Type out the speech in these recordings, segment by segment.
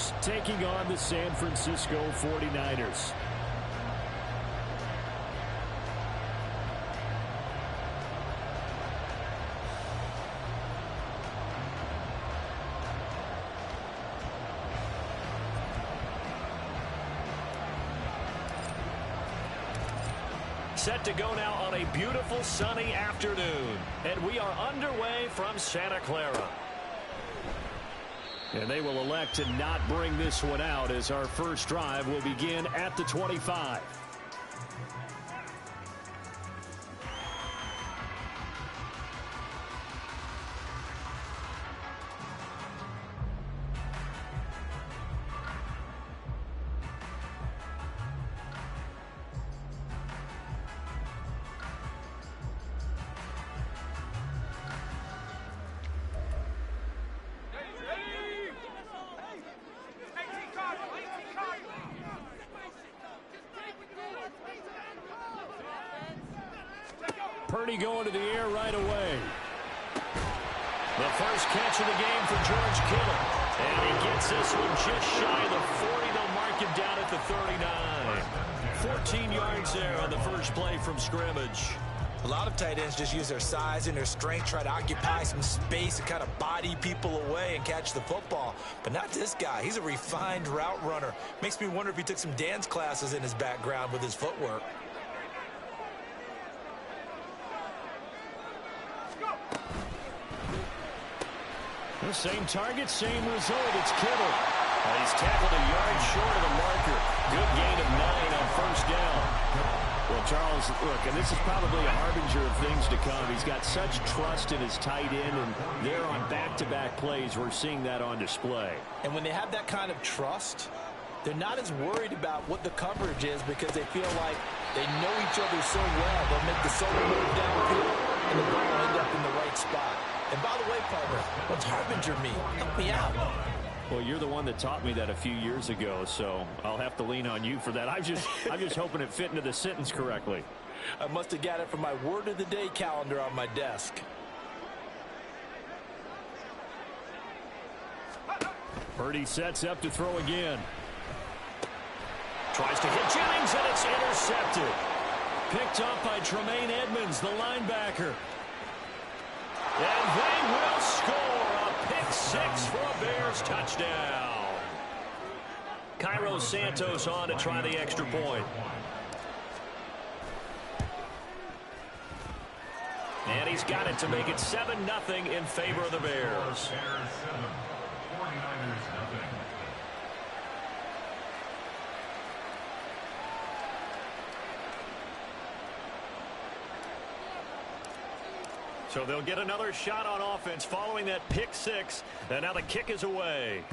49ers taking on the San Francisco 49ers. Set to go now on a beautiful sunny afternoon. And we are underway from Santa Clara. And they will elect to not bring this one out as our first drive will begin at the 25. Purdy going to the air right away. The first catch of the game for George Kittle. And he gets this one just shy of the 40. They'll mark him down at the 39. 14 yards there on the first play from scrimmage. A lot of tight ends just use their size and their strength, try to occupy some space and kind of body people away and catch the football. But not this guy. He's a refined route runner. Makes me wonder if he took some dance classes in his background with his footwork. The same target, same result. It's Kittle. He's tackled a yard short of the marker. Good gain of 9 on first down. Well, Charles, look, and this is probably a harbinger of things to come. He's got such trust in his tight end, and there on back-to-back plays, we're seeing that on display. And when they have that kind of trust, they're not as worried about what the coverage is because they feel like they know each other so well. They'll make the solo move downfield, and the ball will end up in the right spot. And by the way, partner, what's harbinger mean? Help me out. Well, you're the one that taught me that a few years ago, so I'll have to lean on you for that. I'm just hoping it fit into the sentence correctly. I must have got it from my word of the day calendar on my desk. Purdy sets up to throw again. Tries to hit Jennings, and it's intercepted. Picked up by Tremaine Edmonds, the linebacker. And they will score a pick six for a Bears touchdown. Cairo Santos on to try the extra point. And he's got it to make it 7-0 in favor of the Bears. So they'll get another shot on offense following that pick six. And now the kick is away.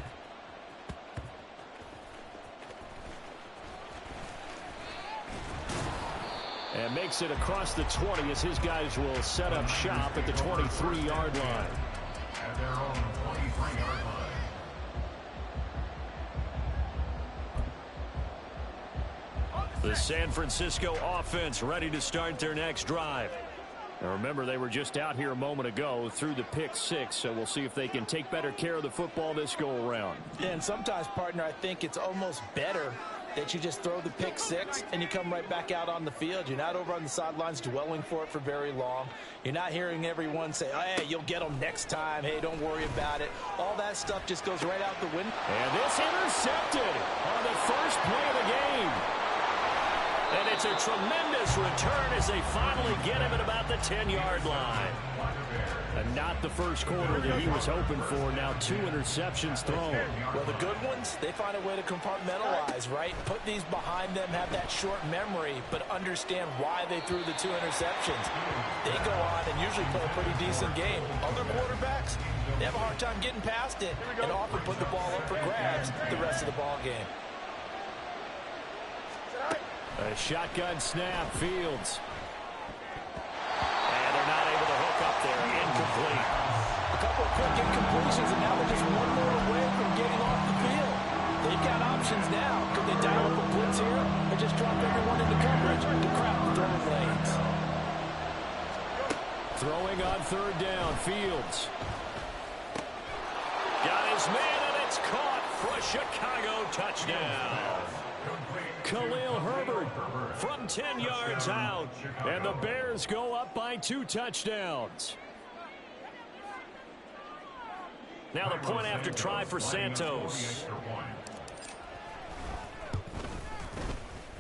And makes it across the 20 as his guys will set up shop at the 23-yard line. At their own 23-yard line. The San Francisco offense ready to start their next drive. Now remember, they were just out here a moment ago through the pick six, so we'll see if they can take better care of the football this go-around. Yeah, and sometimes, partner, I think it's almost better that you just throw the pick six and you come right back out on the field. You're not over on the sidelines dwelling for it for very long. You're not hearing everyone say, hey, you'll get them next time. Hey, don't worry about it. All that stuff just goes right out the window. And this intercepted on the first play of the game. And it's a tremendous return as they finally get him at about the 10-yard line. And not the first quarter that he was hoping for. Now 2 interceptions thrown. Well, the good ones, they find a way to compartmentalize, right? Put these behind them, have that short memory, but understand why they threw the 2 interceptions. They go on and usually play a pretty decent game. Other quarterbacks, they have a hard time getting past it and often put the ball up for grabs the rest of the ball game. A shotgun snap, Fields. And they're not able to hook up there. Incomplete. A couple of quick incompletions, and now they're just one more away from getting off the field. They've got options now. Could they dial up a blitz here or just drop everyone into coverage to crowd the throwing lanes? Throwing on third down, Fields. Got his man, and it's caught. for a Chicago touchdown. Khalil Herbert from 10 yards out. And the Bears go up by 2 touchdowns. Now the point after try for Santos.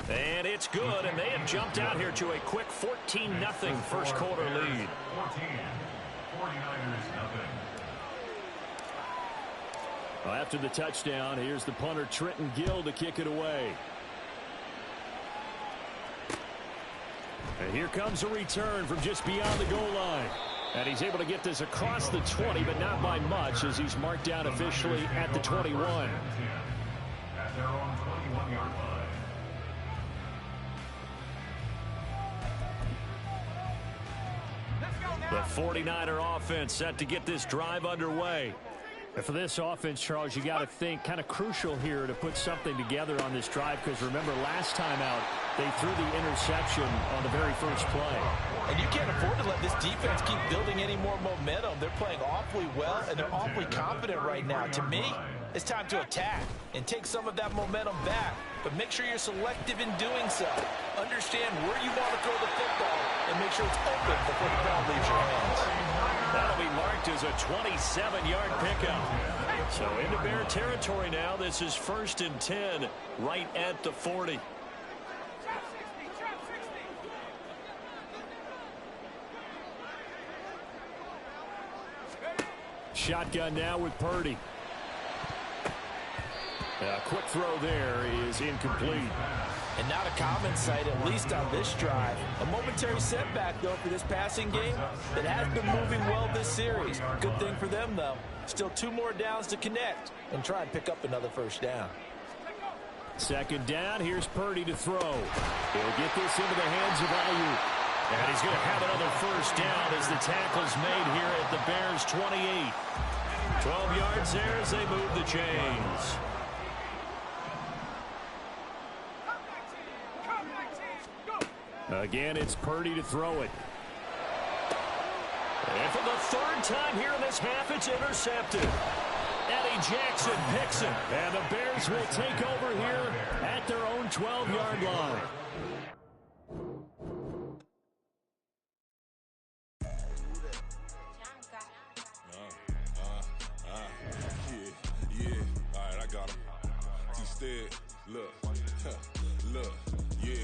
And it's good, and they have jumped out here to a quick 14-0 first quarter lead. 49ers nothing. Well, after the touchdown, here's the punter Trenton Gill to kick it away. And here comes a return from just beyond the goal line. And he's able to get this across the 20, but not by much, as he's marked down officially at the 21. At their own 21-yard line. The 49er offense set to get this drive underway. And for this offense, Charles, you got to think kind of crucial here to put something together on this drive, because remember last time out they threw the interception on the very first play. And you can't afford to let this defense keep building any more momentum. They're playing awfully well, and they're awfully confident right now. To me, it's time to attack and take some of that momentum back. But make sure you're selective in doing so. Understand where you want to throw the football and make sure it's open before the ball leaves your hands. That'll be marked as a 27-yard pickup. So into Bear territory now. This is 1st and 10 right at the 40. Shotgun now with Purdy. A quick throw there is incomplete. And not a common sight, at least on this drive. A momentary setback, though, for this passing game that has been moving well this series. Good thing for them, though. Still 2 more downs to connect and try and pick up another first down. 2nd down, here's Purdy to throw. He'll get this into the hands of Ayuk. And he's going to have another first down as the tackle's made here at the Bears' 28. 12 yards there as they move the chains. Again, it's Purdy to throw it. And for the 3rd time here in this half, it's intercepted. Eddie Jackson picks it. And the Bears will take over here at their own 12-yard line. Yeah. All right, I got him. T-Stead, look, yeah.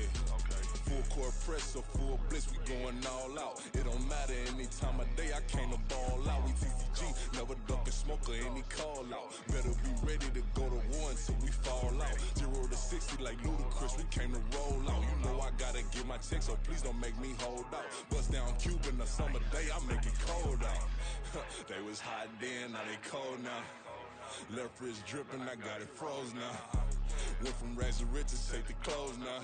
Full court press or full blitz, we going all out. It don't matter any time of day, I came to ball out. We TCG, never duck a smoker, any call out. Better be ready to go to war until we fall out. 0 to 60 like Ludacris, we came to roll out. You know I gotta get my check, so please don't make me hold out. Bust down Cuban a summer day, I make it cold out. They was hot then, now they cold now. Left wrist dripping, I got it froze now. Went from rags to riches, take the clothes now.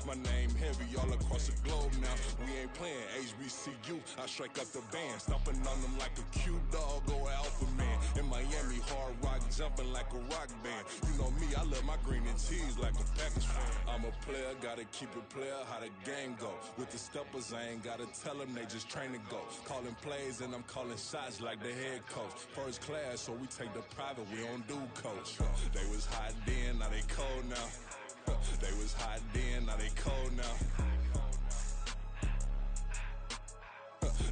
My name heavy all across the globe now. We ain't playing HBCU, I strike up the band. Stomping on them like a cute dog or alpha man. In Miami, hard rock jumping like a rock band. You know me, I love my green and cheese like a Packers fan. I'm a player, gotta keep it player, how the game go. With the steppers, I ain't gotta tell them, they just train to go. Calling plays and I'm calling shots like the head coach. First class, so we take the private, we don't do coach. They was hot then, now they cold now. They was hot then, now they cold now.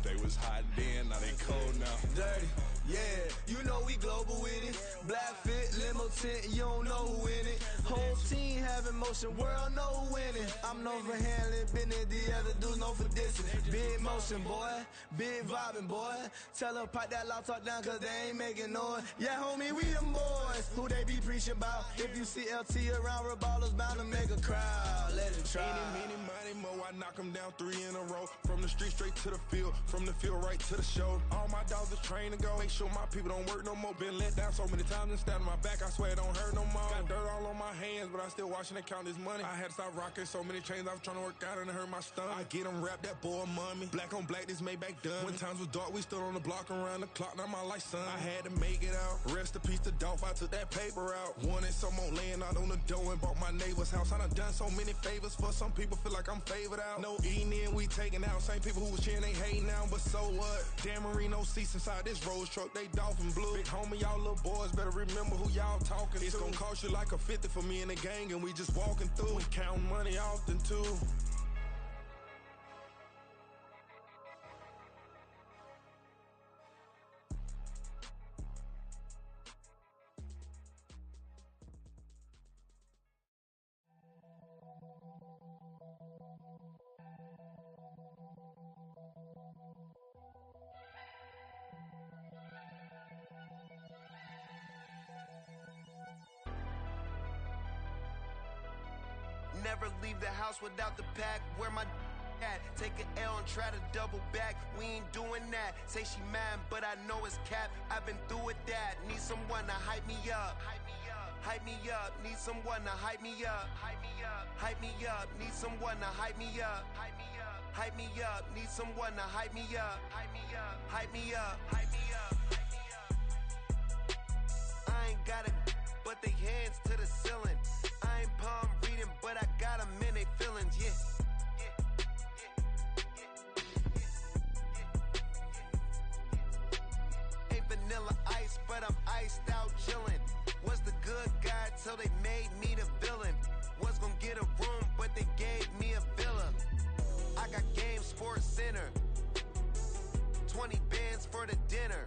They was hot then, now they cold now. Dirty, yeah, you know we global with it. Black fit, limo tint, you don't know who in it. Whole team having motion, world know who winning. I'm known for handling business, the other dudes known for dissing. Big motion, boy, big vibing, boy. Tell her pipe that loud talk down, cause they ain't making noise. Yeah, homie, we them boys, who they be preaching about. If you see LT around, ballers bound to make a crowd. Let it try. Meeny, money, mo, I knock them down 3 in a row. From the street straight to the field, from the field right to the show. All my dogs are trained to go. Make sure my people don't work no more. Been let down so many times and stabbed in my back, I swear it don't hurt no more. Got dirt all on my hands, but I grind, still watching and count this money. I had to stop rocking so many chains, I was trying to work out and it hurt my stomach. I get them rap, that boy mommy. Black on black, this Maybach done. When times was dark, we stood on the block around the clock, now my life son. I had to make it out. Rest in peace to Dolph, I took that paper out. Wanted some more laying out on the dough and bought my neighbor's house. I done so many favors for some people, feel like I'm favored out. No eating in, we taking out. Same people who was cheering, they hating now, but so what? Dan Marino seats inside this Rolls truck, they dolphin blue. Big homie, y'all little boys better remember who y'all talking to. It's gonna cost you like a 50 for me and the gang, and we just walking through. We counting money often too. Never leave the house without the pack. Where my at? Take an L and try to double back. We ain't doing that. Say she mad, but I know it's cap. I've been through with that. Need someone to hype me up. Hype me up. Need someone to hype me up. Hype me up. Need someone to hype me up. Hype me up. Need someone to hype me up. Hype me up. I ain't got it, but they hands to the ceiling. I ain't palm reading, but I got them in they feelings, yeah. Ain't vanilla ice, but I'm iced out chillin'. Was the good guy till they made me the villain. Was gonna get a room, but they gave me a villa. I got game, Sports Center. 20 bands for the dinner.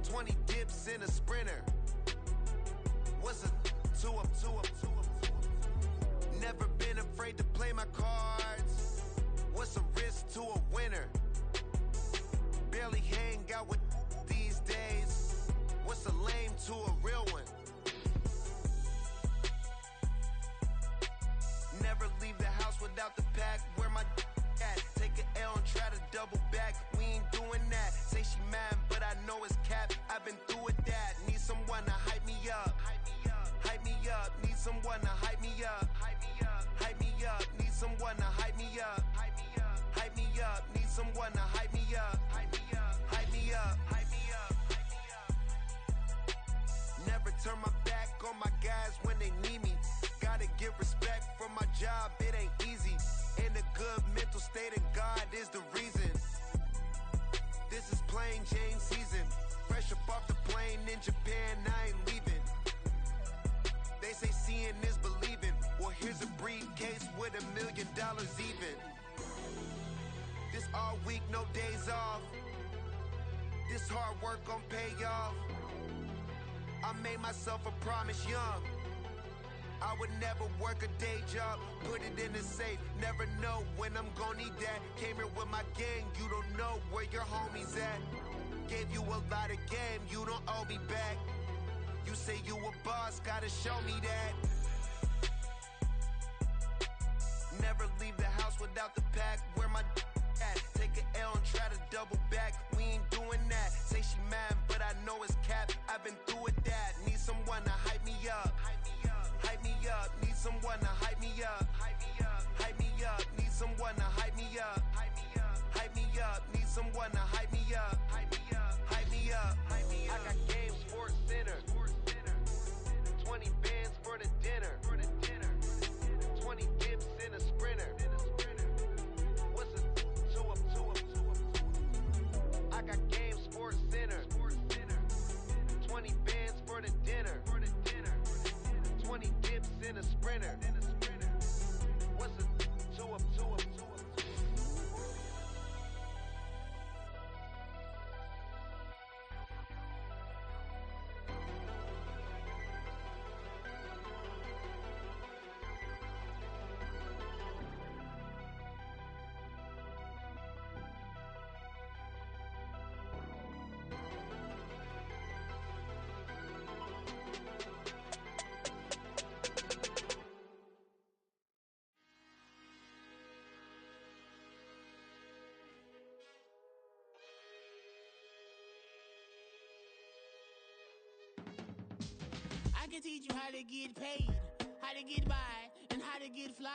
20 dips in a sprinter. What's a two up? Never been afraid to play my cards. What's a risk to a winner? Barely hang out with these days. What's a lame to a real one? Never leave the house without the pack. Where my at? Take an L and try to double back. We ain't doing that. Say she mad, but I know it's cap. I've been through with that. Need someone to hype me up. Hype me up. Need someone to hype me up. Hype me up. Need someone to hype me up. Hype me up. Need someone to hype me up. Hype me up. Never turn my back on my guys when they need me. Gotta get respect for my job, it ain't easy. In a good mental state and God is the reason. This is plain Jane season. Fresh up off the plane in Japan, I ain't leaving. They say seeing is believing. Well, here's a briefcase with $1 million even. This all week, no days off. This hard work gon' pay off. I made myself a promise young. I would never work a day job, put it in the safe. Never know when I'm gon' need that. Came here with my gang, you don't know where your homies at. Gave you a lot of game, you don't owe me back. You say you a boss, gotta show me that. Never leave the house without the pack. Where my at? Take an L and try to double back. We ain't doing that. Say she mad, but I know it's cap. I've been through with that. Need someone to hype me up. Hype me up. Need someone to hype me up. Hype me up. Need someone to hype me up. Hype me up. Need someone to hype me up. Hype me up. I got game, Sports Center. 20 bands for the dinner. 20 dips in a sprinter. What's a two up? I got game, Sports Center. 20 bands for the dinner. 20 dips in a sprinter. What's a two up? I can teach you how to get paid. how to get by and how to get fly.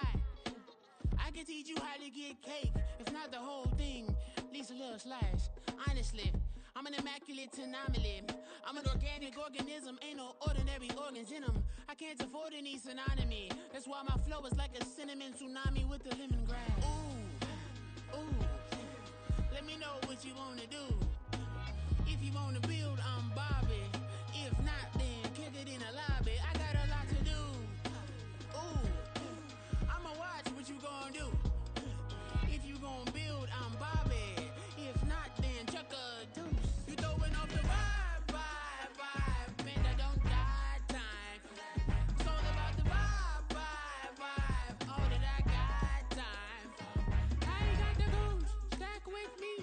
I can teach you how to get cake, if not the whole thing, at least a little slice. Honestly, I'm an immaculate anomaly. I'm an organic organism, ain't no ordinary organs in them. I can't afford any synonymy. That's why my flow is like a cinnamon tsunami with the lemongrass. Ooh, ooh, let me know what you wanna do. If you wanna build, I'm Bobby. If not, then kick it in the lobby. I got a lot to do. Ooh, I'ma watch what you gonna do. If you gon' build, I'm Bobby. If not, then chuck a deuce. You throwing off the vibe, man, I don't got time. It's all about the vibe, all that I got time. I ain't got the goose, stack with me.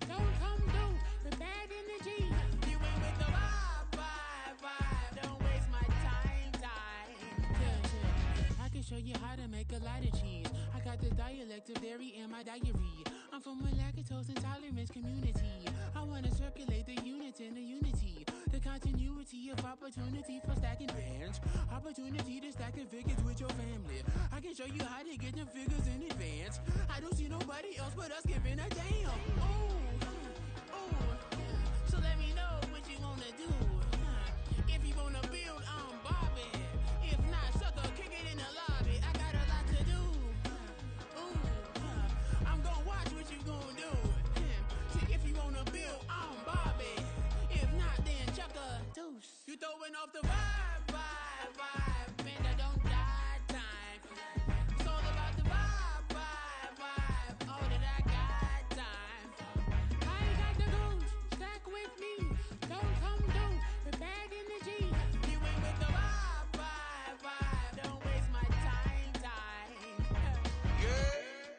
Don't come through with bad energy. You ain't with the vibe, don't waste my time. Yeah. I can show you how to make a lot of cheese. I got the dialect of dairy in my diary. I'm from a lactose intolerance community. I wanna circulate the units and the unity. The continuity of opportunity for stacking bands. Opportunity to stack the figures with your family. I can show you how to get the figures in advance. I don't see nobody else but us giving a damn. Ooh. So let me know what you wanna do. If you wanna build, I'm Bobby. If not, sucker, kick it in the lobby. I got a lot to do. I'm gonna watch what you gonna do. See, if you wanna build, I'm Bobby. If not, then chuck a deuce. You throwing off the vibe, man, I don't got time. It's all about the vibe, all that I got time. I ain't got the goose, stack with me. Don't come through with bad energy. You ain't with the vibe, don't waste my time. Yeah,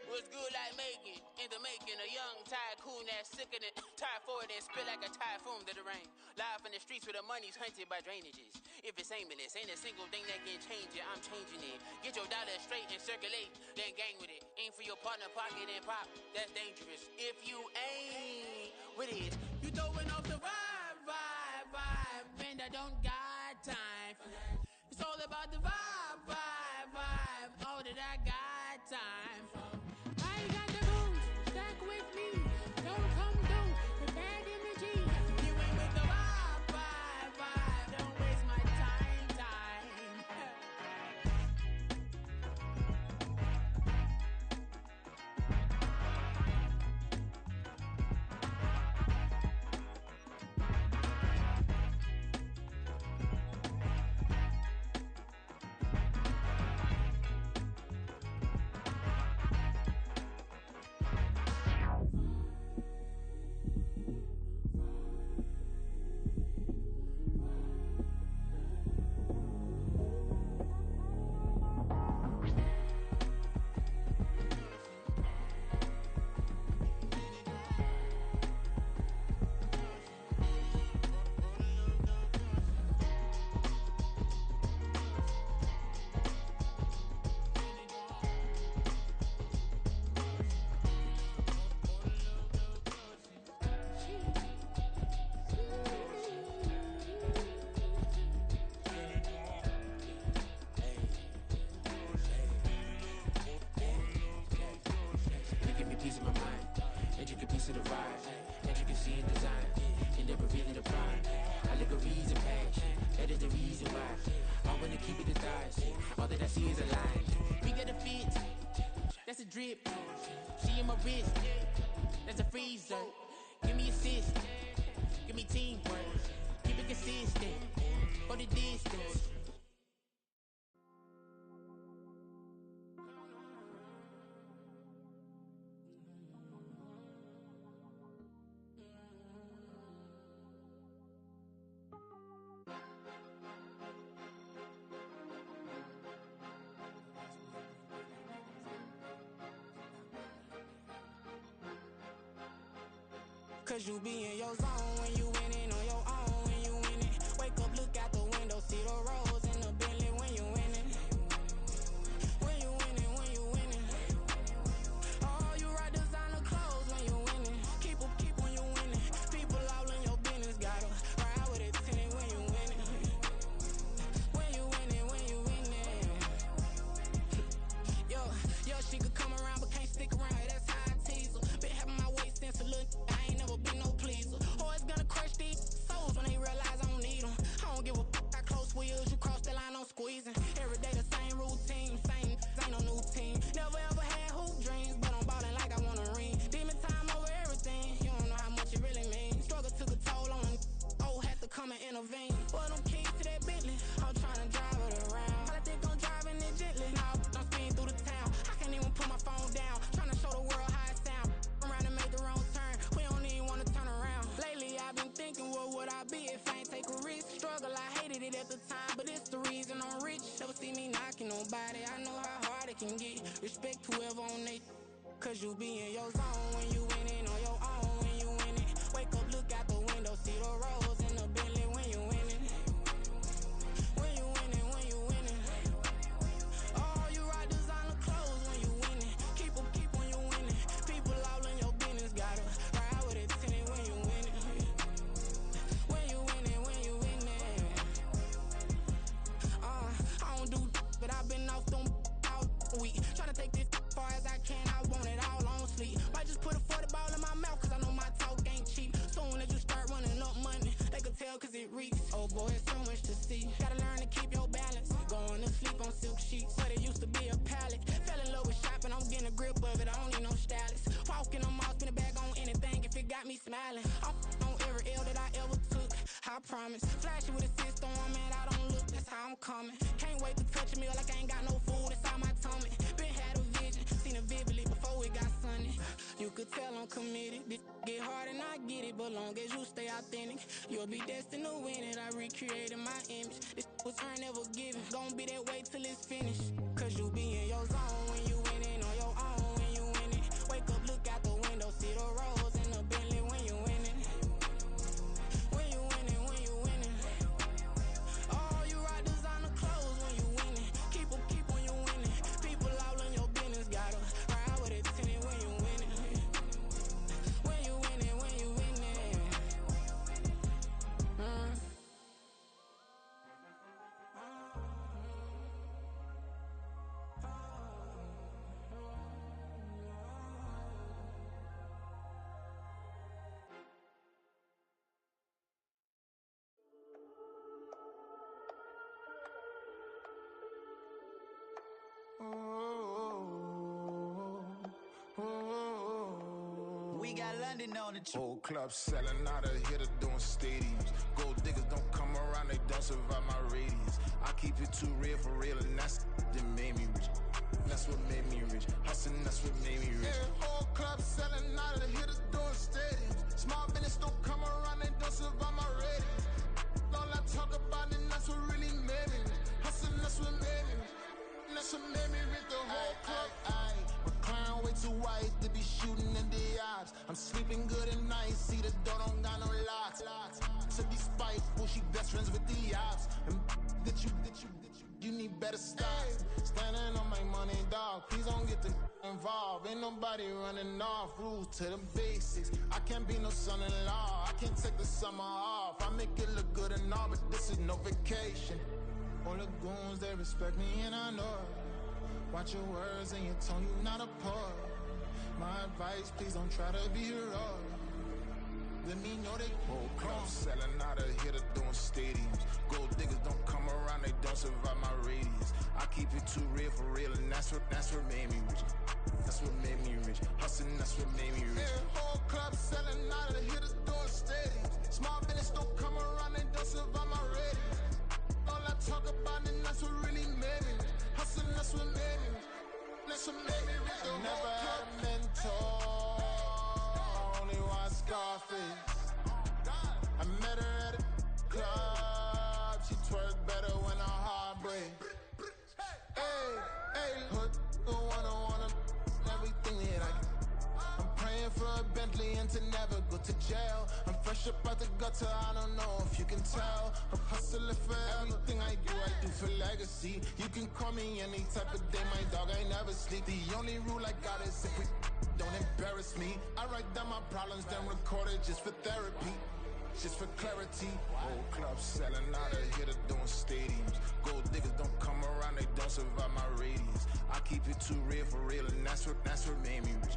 what's good like making? In the making, a young tycoon that's sick of it. Tired for it and spit like a typhoon to the rain. Live in the streets where the money's hunted by drainages. If it's aimless, ain't a single thing that can change it. I'm changing it. Get your dollar straight and circulate, then gang with it. Aim for your partner pocket and pop. That's dangerous. If you ain't with it, you throwing off the vibe, man, I don't got time. It's all about the vibe, all that I got time. I ain't got the booze, stack with me. Don't come through with bad energy. You ain't with the vibe, don't waste my time. That's a drip. She in my wrist. That's a freezer. Give me assist. Give me teamwork. Keep it consistent. Go the distance. Cause you be in your zone when you winning on your own when you winning. Wake up, look out the window, see the rose in the Bentley when you winning. When you winning, when you winning. Oh, you right designer clothes when you winning. Keep when you winning. People all in your business, gotta ride with it tenant when you winning. When you winning, when you winning. this the reason I'm rich. Never see me knocking nobody. I know how hard it can get. Respect whoever on they. Cause you be in your zone when you winning on your own when you winning. Wake up, look out the window, see the rose in the Bentley when you winning. When you winning, when you winning. Oh, you rock designer clothes when you winning. Keep when you winning. People all in your business, gotta ride with it tinted when you winning. When you winning, when you winning. I don't do but I've been off them all week. Tryna take this far as I can, I want it all on sleep. Might just put a 40 ball in my mouth, cause I know my talk ain't cheap. Soon as you start running up money, they could tell cause it reeks. Oh boy, it's so much to see. Gotta learn to keep your balance. Going to sleep on silk sheets, but it used to be a pallet. Fell in love with shopping, I'm getting a grip of it, I don't need no stylist. Walking on mouth, spin a bag on anything if it got me smiling. I'm on every L that I ever took, I promise. Flashing with a system, man, I don't look, that's how I'm coming. Can't wait to touch me like I ain't got no food inside my tummy. Been had a vision, seen it vividly before it got sunny. You could tell I'm committed. This get hard and I get it, but long as you stay authentic, you'll be destined to win it. I recreated my image. This was earned, never given. Gonna be that way till it's finished. Cause you be in your zone when you winning on your own when you winning. Wake up, look out the window, see the rose in the Bentley when you winning. When you winning, when you winning. Oh, you rock designer clothes when you winning. Keep when you winning. People all in your business, gotta ride with it tinted when you winning. When you winning, when you winning. We got London on the trip. Whole club selling out of hitter doing stadiums. Gold diggers don't come around, they don't survive my radius. I keep it too real for real, and that's that made me rich. That's what made me rich. Hustling, that's what made me rich. Yeah, whole club selling out of hitters doing stadiums. Small business don't come around, they don't survive my radius. All I talk about, and that's what really made me rich. Hustling, that's what made me rich. That's what made me rich, the whole club. My crown way too white to be shooting in the ops. I'm sleeping good at night, see the door don't got no locks. To be spiteful, she best friends with the ops. And that you need better stop. Standing on my money, dog. Please don't get the involved. Ain't nobody running off. Rules to the basics. I can't be no son-in-law. I can't take the summer off. I make it look good and all, but this is no vacation. All the goons, they respect me and I know it. Watch your words and your tone, you not a poet. My advice, please don't try to be heroic. Let me know they whole club selling out of hitter doing stadiums. Gold diggers don't come around, they don't survive my radius. I keep it too real for real, and that's what made me rich. That's what made me rich. Hustling, that's what made me rich. Yeah, whole club selling out of hitters doing stadiums. Small business don't come around, they don't survive my radius. All I talk about, and that's what really made me rich. Hustling, that's what made me rich. That's what made me rich. I never had a mentor. I only watch Scarface. I met her at a club. She twerk better when her heart breaks. Hey, hood, wanna everything that I can. I'm praying for a Bentley and to never go to jail. I'm fresh up out the gutter, I don't know if you can tell. I'm hustling for everything I do for legacy. You can call me any type of day, my dog, I never sleep. The only rule I got is if we don't embarrass me. I write down my problems, then record it just for therapy. Just for clarity, whole club selling out of hitter doing stadiums. Gold diggers don't come around, they don't survive my radius. I keep it too real for real, and that's what made me rich.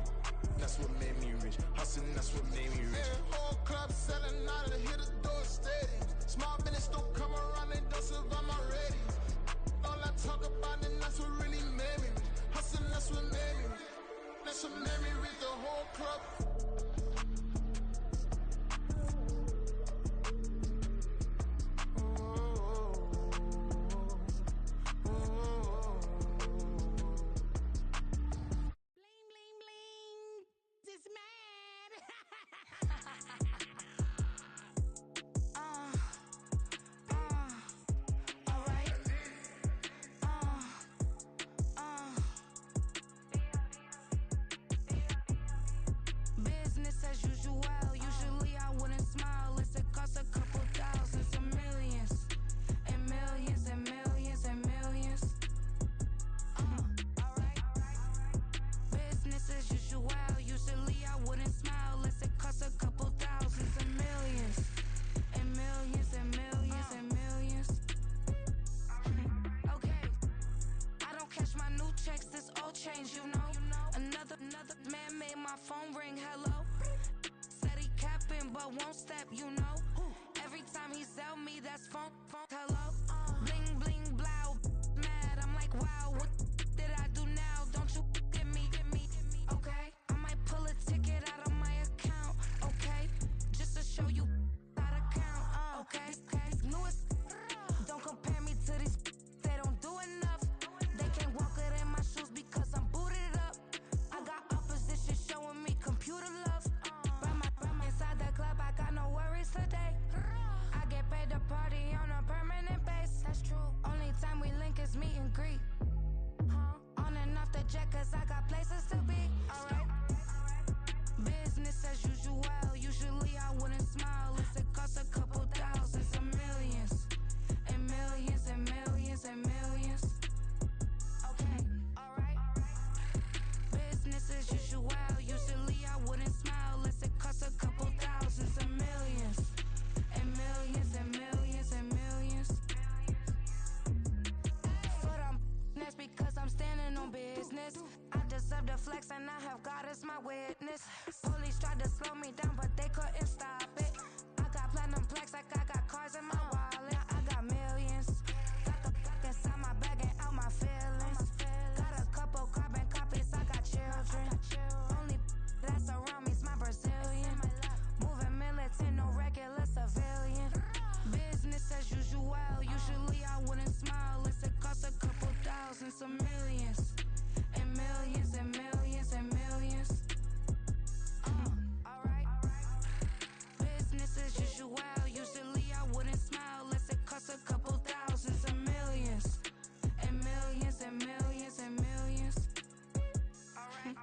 That's what made me rich. Hustling, that's what made me rich. Yeah, whole club selling out of hitter doing stadiums. Small business don't come around, they don't survive my radius. All I talk about, and that's what really made me rich. Hustling, that's what made me rich. That's what made me rich, the whole club. Alright. change, you know. Another man made my phone ring, hello. Said he capping, but won't step, you know. Every time he sell me, that's phone, hello. Bling, bling, blow, mad. I'm like, wow, what did I do now? Don't you get me, okay? I might pull a ticket out of my account, okay? Just to show you how to count, okay? Newest, don't compare me to these, they don't do enough. They can't walk it in my shoes because I'm booted up. I got opposition showing me computer love. Inside the club, I got no worries today. I get paid to party on a permanent base. That's true. Only time we link is meet and greet. On and off the jet, cause I got places to be. Alright. Business as usual. Usually I wouldn't smile if it cost a couple thousands and millions. And millions and millions and millions. Okay, alright. Business as usual. Usually I wouldn't smile unless it cost a couple thousands and millions. And millions and millions and millions. For them, that's because I'm standing on business. I deserve the flex and I have God as my witness. Police tried to slow me down, but they couldn't stop it. I got platinum plaques like I got cars in my wallet. I got millions. Got the fuck inside my bag and out my feelings. Got a couple carbon copies, I got children. Only that's around me's my Brazilian. Moving militant, no regular civilian. Business as usual. Usually I wouldn't smile unless it cost a couple thousands of millions. And millions and millions and millions. Alright. Business as usual. Usually I wouldn't smile unless it cost a couple thousands of millions. And millions and millions and millions. Alright.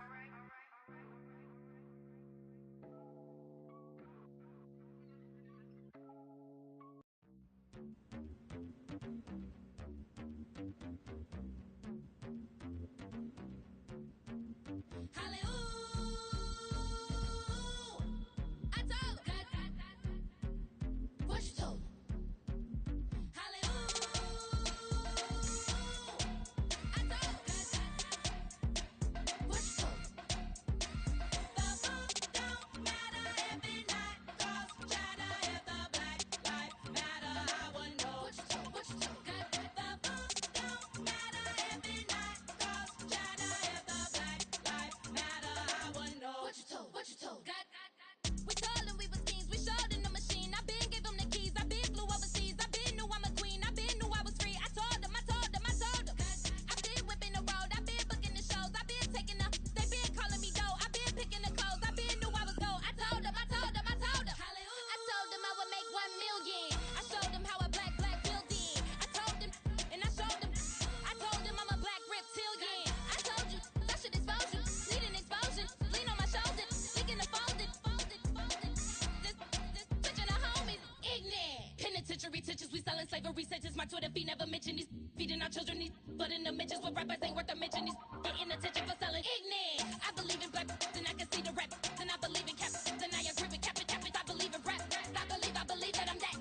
Slavery sentences, my Twitter feed never mention these feeding our children these but in the mentions what rappers ain't worth a mention these getting attention for selling ignorant. I believe in black and I can see the rap and I believe in cap and I agree with cap I believe in rap. I believe that I'm that.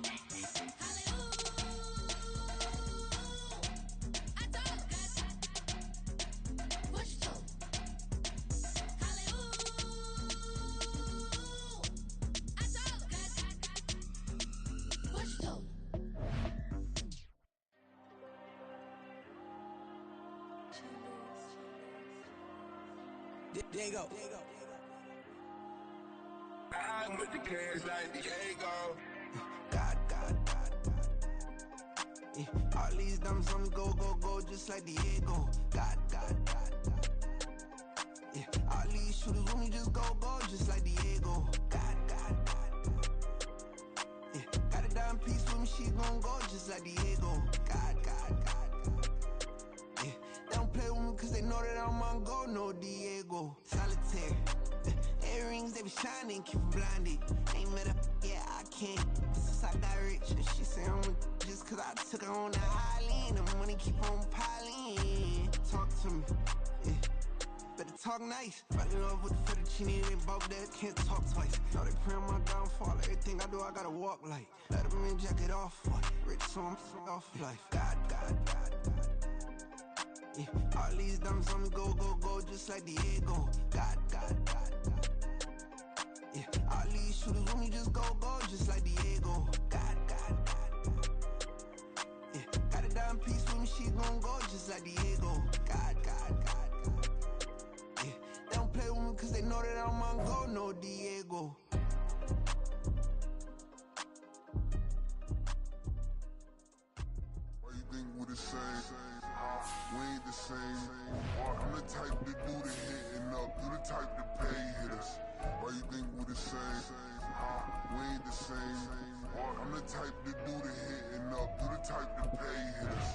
Diego. I'm with the cash like Diego. God. Yeah. All these diamonds on me go, just like Diego. God. Yeah. All these shooters on me just go, just like Diego. God. Yeah. Got a dime piece with me, she gon' go just like Diego. God. Yeah. They don't play with me cause they know that I'm on go, no Diego. Solitaire. Earrings, they be shining, keep them blinded. Ain't met up, yeah, I can't. Since I got rich, and she say I'm just cause I took her on the island. The money keep on piling. Talk to me, yeah. Better talk nice. Right in love with the fettuccine, they both that can't talk twice. Know they pray on my downfall, everything I do, I gotta walk like. Let them in, jacket off, what? Rich, so I'm off life. God. Yeah. All these diamonds on me go, go, go, just like Diego. God. Yeah, all these shooters on me just go, go, just like Diego. God. Yeah, got a diamond piece with me, she gon' go, just like Diego. God. Yeah, they don't play with me cause they know that I'm on go, no Diego. Why you think we the same? We ain't the same. I'm the type to do the hitting up. You the type to pay hitters. Why you think we the same? We ain't the same. I'm the type to do the hitting up. You the type to pay hitters.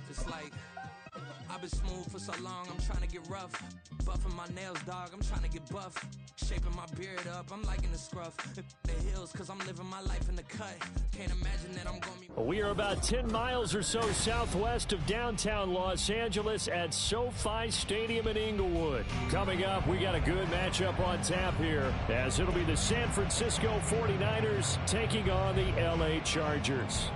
It's like I've been smooth for so long, I'm trying to get rough. Buffing my nails, dog, I'm trying to get buff. Shaping my beard up, I'm liking the scruff. The hills, cause I'm living my life in the cut. Can't imagine that I'm gonna be... We are about 10 miles or so southwest of downtown Los Angeles at SoFi Stadium in Inglewood. Coming up, we got a good matchup on tap here, as it'll be the San Francisco 49ers taking on the LA Chargers.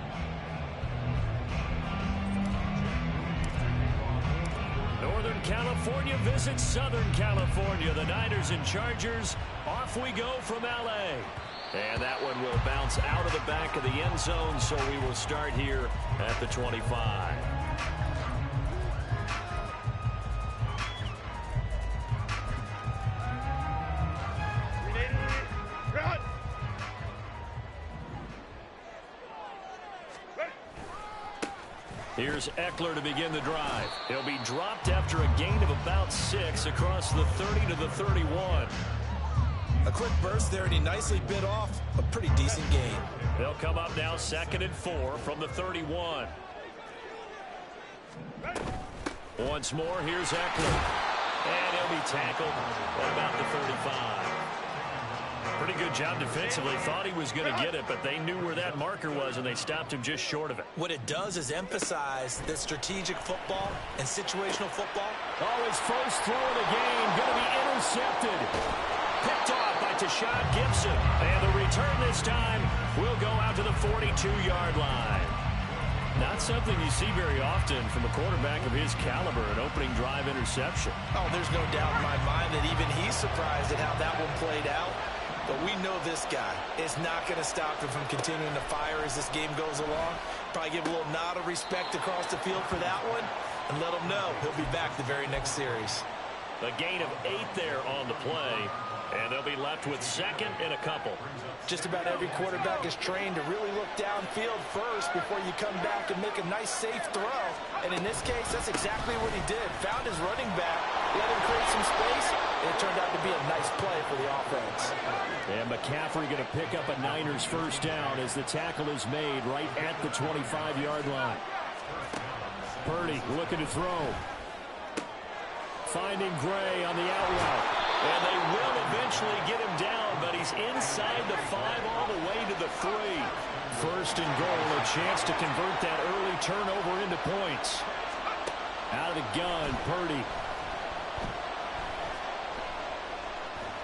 Northern California visits Southern California. The Niners and Chargers, off we go from LA. And that one will bounce out of the back of the end zone, so we will start here at the 25. Here's Eckler to begin the drive. He'll be dropped after a gain of about 6 across the 30 to the 31. A quick burst there, and he nicely bit off a pretty decent gain. They'll come up now 2nd and 4 from the 31. Once more, here's Eckler. And he'll be tackled at about the 35. Pretty good job defensively. Thought he was going to get it, but they knew where that marker was, and they stopped him just short of it. What it does is emphasize that strategic football and situational football. Oh, his first throw of the game going to be intercepted. Picked off by Tashad Gibson. And the return this time will go out to the 42-yard line. Not something you see very often from a quarterback of his caliber, an opening drive interception. Oh, there's no doubt in my mind that even he's surprised at how that one played out. But we know this guy is not going to stop him from continuing to fire as this game goes along. Probably give a little nod of respect across the field for that one and let him know he'll be back the very next series. A gain of 8 there on the play, and they'll be left with 2nd and a couple. Just about every quarterback is trained to really look downfield first before you come back and make a nice, safe throw. And in this case, that's exactly what he did. Found his running back, let him create some space, and it turned out to be a nice play for the offense. And McCaffrey going to pick up a Niners first down as the tackle is made right at the 25-yard line. Purdy looking to throw. Finding Gray on the out route. And they will eventually get him down, but he's inside the 5 all the way to the 3. 1st and goal, a chance to convert that early turnover into points. Out of the gun, Purdy.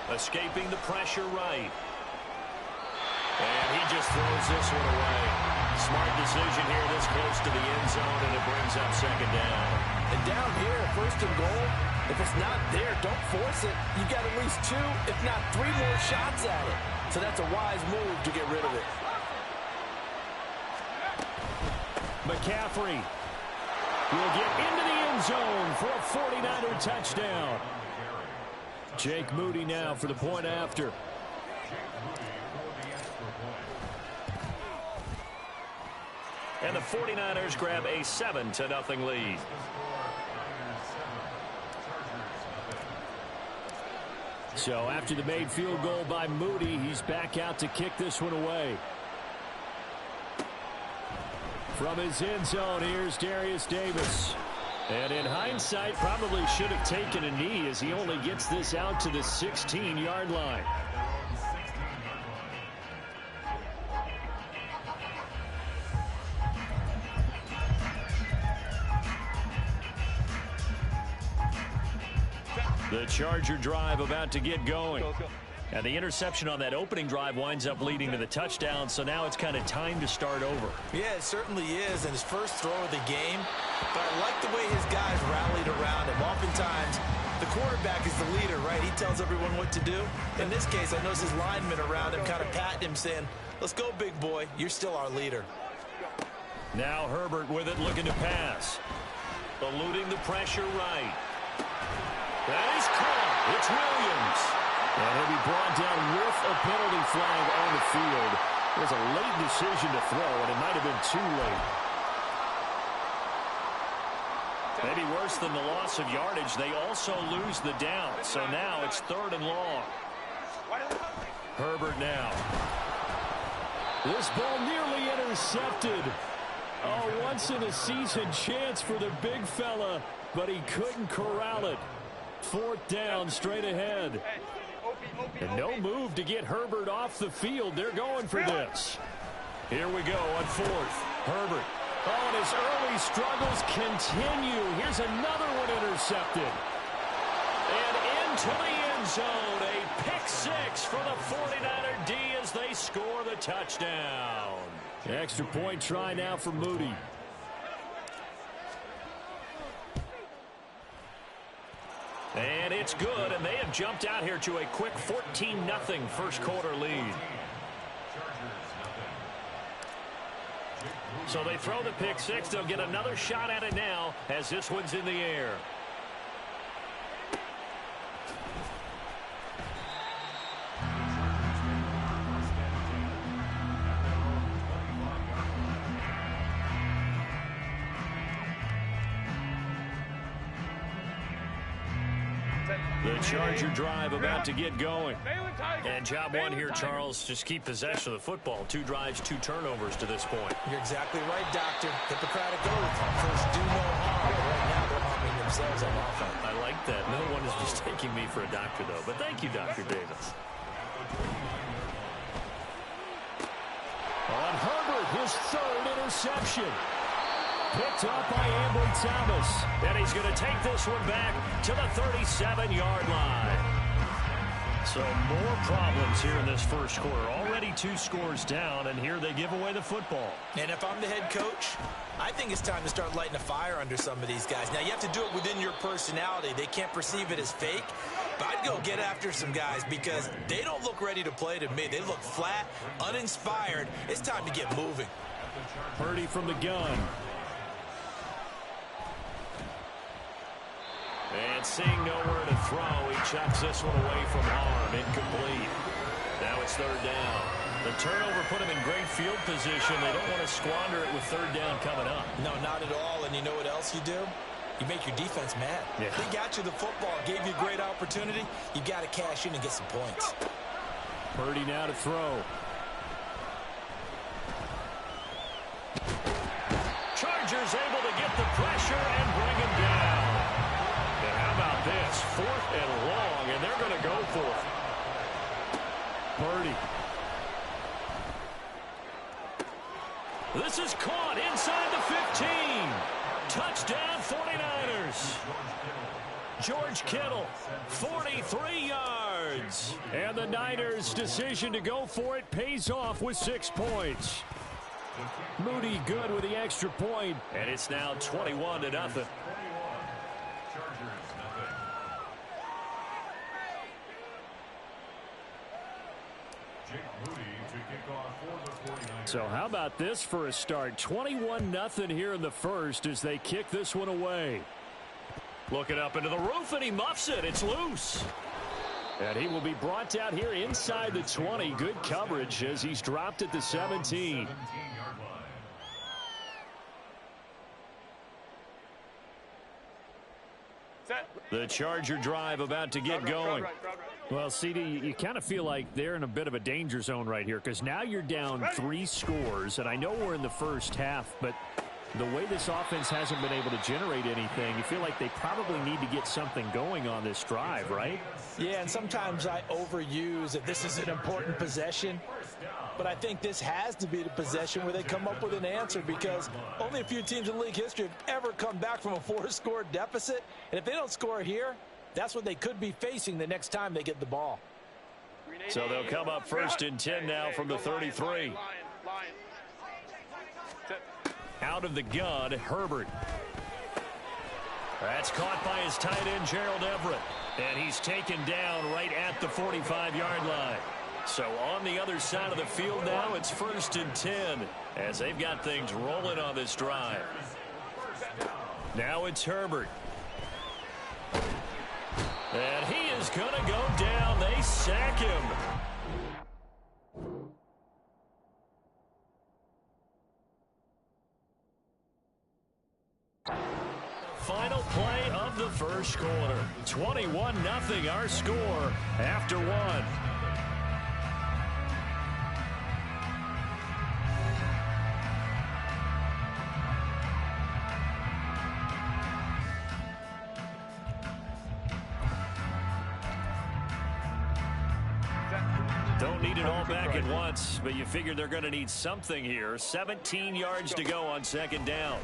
Escaping the pressure right. And he just throws this one away. Smart decision here this close to the end zone, and it brings up 2nd down. And down here, 1st and goal, if it's not there, don't force it. You've got at least 2, if not 3 more shots at it. So that's a wise move to get rid of it. McCaffrey will get into the end zone for a 49er touchdown. Jake Moody now for the point after. And the 49ers grab a 7-0 lead. So after the made field goal by Moody, he's back out to kick this one away. From his end zone, here's Darius Davis. And in hindsight, probably should have taken a knee as he only gets this out to the 16-yard line. The Charger drive about to get going. And the interception on that opening drive winds up leading to the touchdown, so now it's kind of time to start over. Yeah, it certainly is, and his first throw of the game. But I like the way his guys rallied around him. Oftentimes, the quarterback is the leader, right? He tells everyone what to do. In this case, I noticed his linemen around him kind of patting him, saying, let's go, big boy. You're still our leader. Now Herbert with it, looking to pass. Eluding the pressure right. That is caught. It's Williams. And he'll be brought down with a penalty flag on the field. It was a late decision to throw, and it might have been too late. Maybe worse than the loss of yardage, they also lose the down. So now it's 3rd and long. Herbert now. This ball nearly intercepted. Oh, once-in-a-season chance for the big fella, but he couldn't corral it. 4th down, straight ahead. And no move to get Herbert off the field. They're going for this. Here we go on 4th. Herbert. Oh, and his early struggles continue. Here's another one intercepted. And into the end zone. A pick 6 for the 49er D as they score the touchdown. Extra point try now for Moody. And it's good, and they have jumped out here to a quick 14-0 first quarter lead. So they throw the pick 6. They'll get another shot at it now as this one's in the air. The Charger drive about to get going. And job one here, Charles, just keep possession of the football. 2 drives, 2 turnovers to this point. You're exactly right, Doctor. Hippocratic oath. First, do no harm. But right now, they're harming themselves on offense. I like that. No one is mistaking me for a doctor, though. But thank you, Dr. Davis. On Herbert, his 3rd interception. Picked up by Ambry Thomas. And he's going to take this one back to the 37-yard line. So more problems here in this first quarter. Already 2 scores down, and here they give away the football. And if I'm the head coach, I think it's time to start lighting a fire under some of these guys. Now, you have to do it within your personality. They can't perceive it as fake. But I'd go get after some guys because they don't look ready to play to me. They look flat, uninspired. It's time to get moving. Purdy from the gun. And seeing nowhere to throw, he chucks this one away from harm. Incomplete. Now it's 3rd down. The turnover put him in great field position. They don't want to squander it with 3rd down coming up. No, not at all. And you know what else you do? You make your defense mad. Yeah. They got you the football, gave you a great opportunity. You got to cash in and get some points. Purdy now to throw. Chargers able to get the pressure and bring him down. And how about this? 4th and long, and they're going to go for it. Purdy. This is caught inside the 15. Touchdown 49ers. George Kittle, 43 yards. And the Niners' decision to go for it pays off with 6 points. Moody good with the extra point. And it's now 21-0. So how about this for a start? 21-0 here in the first as they kick this one away. Looking up into the roof, and he muffs it. It's loose. And he will be brought down here inside the 20. Good coverage as he's dropped at the 17. The Charger drive about to get going. Well, CD, you kind of feel like they're in a bit of a danger zone right here because now you're down 3 scores, and I know we're in the first half, but the way this offense hasn't been able to generate anything, you feel like they probably need to get something going on this drive, right? Yeah, and sometimes I overuse that this is an important possession, but I think this has to be the possession where they come up with an answer because only a few teams in league history have ever come back from a 4-score deficit, and if they don't score here, that's what they could be facing the next time they get the ball. So they'll come up 1st and 10 now from the 33. Out of the gun, Herbert. That's caught by his tight end, Gerald Everett. And he's taken down right at the 45-yard line. So on the other side of the field now, it's 1st and 10 as they've got things rolling on this drive. Now it's Herbert. And he is going to go down. They sack him. Final play of the first quarter. 21-0 our score after one. Don't need it all back at once, but you figure they're going to need something here. 17 yards to go on 2nd down.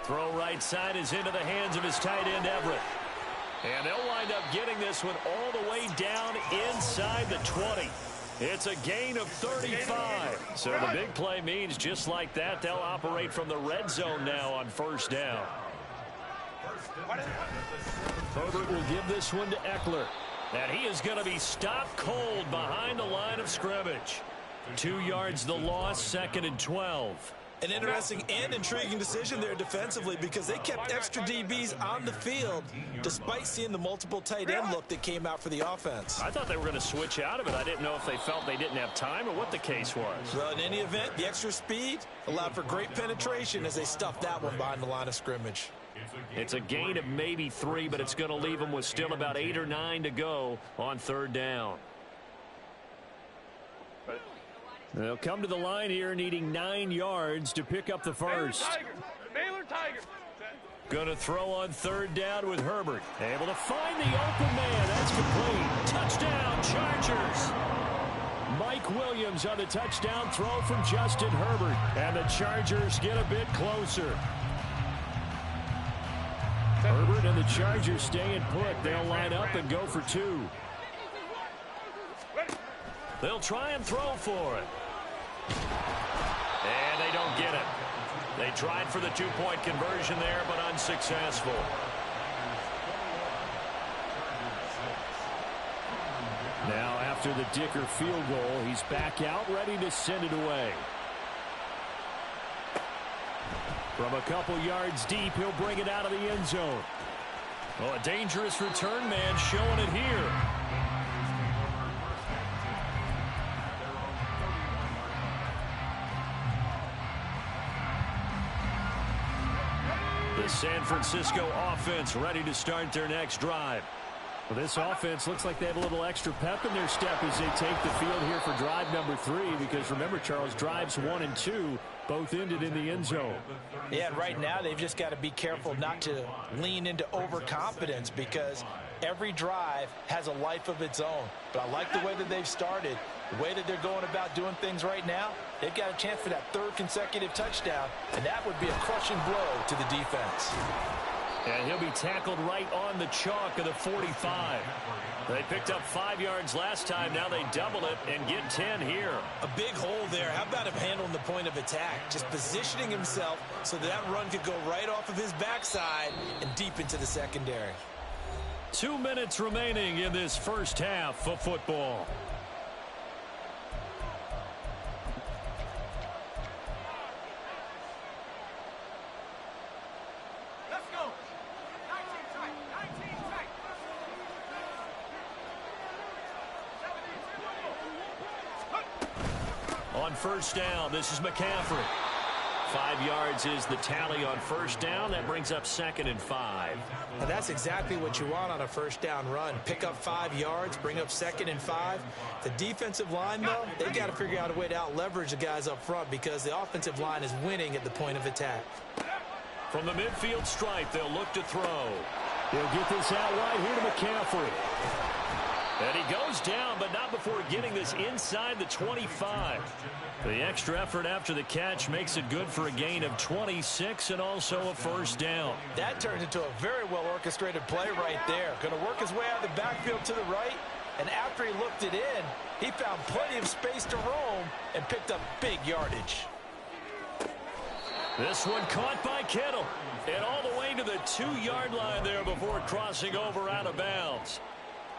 Throw right side is into the hands of his tight end, Everett. And they'll wind up getting this one all the way down inside the 20. It's a gain of 35. So the big play means just like that, they'll operate from the red zone now on 1st down. Herbert will give this one to Eckler. And he is going to be stopped cold behind the line of scrimmage. 2 yards the loss, 2nd and 12. An interesting and intriguing decision there defensively because they kept extra DBs on the field despite seeing the multiple tight end look that came out for the offense. I thought they were going to switch out of it. I didn't know if they felt they didn't have time or what the case was. Well, in any event, the extra speed allowed for great penetration as they stuffed that one behind the line of scrimmage. It's a gain of maybe 3, but it's going to leave them with still about 8 or 9 to go on 3rd down. They'll come to the line here needing 9 yards to pick up the first. Baylor Tigers. Going to throw on 3rd down with Herbert. Able to find the open man. That's complete. Touchdown, Chargers. Mike Williams on the touchdown throw from Justin Herbert. And the Chargers get a bit closer. Herbert and the Chargers stay in put. They'll line up and go for 2. They'll try and throw for it. And they don't get it. They tried for the 2-point conversion there, but unsuccessful. Now after the Dicker field goal, he's back out, ready to send it away. From a couple yards deep, he'll bring it out of the end zone. Well, a dangerous return man showing it here. The San Francisco offense ready to start their next drive. Well, this offense looks like they have a little extra pep in their step as they take the field here for drive number 3, because remember, Charles, drives 1 and 2 both ended in the end zone. Yeah, and right now they've just got to be careful not to lean into overconfidence because every drive has a life of its own. But I like the way that they've started, the way that they're going about doing things right now. They've got a chance for that 3rd consecutive touchdown, and that would be a crushing blow to the defense. And he'll be tackled right on the chalk of the 45. They picked up 5 yards last time. Now they double it and get 10 here. A big hole there. How about him handling the point of attack? Just positioning himself so that run could go right off of his backside and deep into the secondary. 2 minutes remaining in this first half of football. On 1st down, this is McCaffrey. 5 yards is the tally on 1st down. That brings up 2nd and 5. And that's exactly what you want on a 1st down run. Pick up 5 yards, bring up 2nd and 5. The defensive line, though, they've got to figure out a way to out-leverage the guys up front because the offensive line is winning at the point of attack. From the midfield stripe, they'll look to throw. He'll get this out wide here to McCaffrey. And he goes down, but not before getting this inside the 25. The extra effort after the catch makes it good for a gain of 26 and also a 1st down. That turns into a very well-orchestrated play right there. Going to work his way out of the backfield to the right, And after he looked it in, he found plenty of space to roam and picked up big yardage. This one caught by Kittle. And all the way to the 2-yard line there before crossing over out of bounds.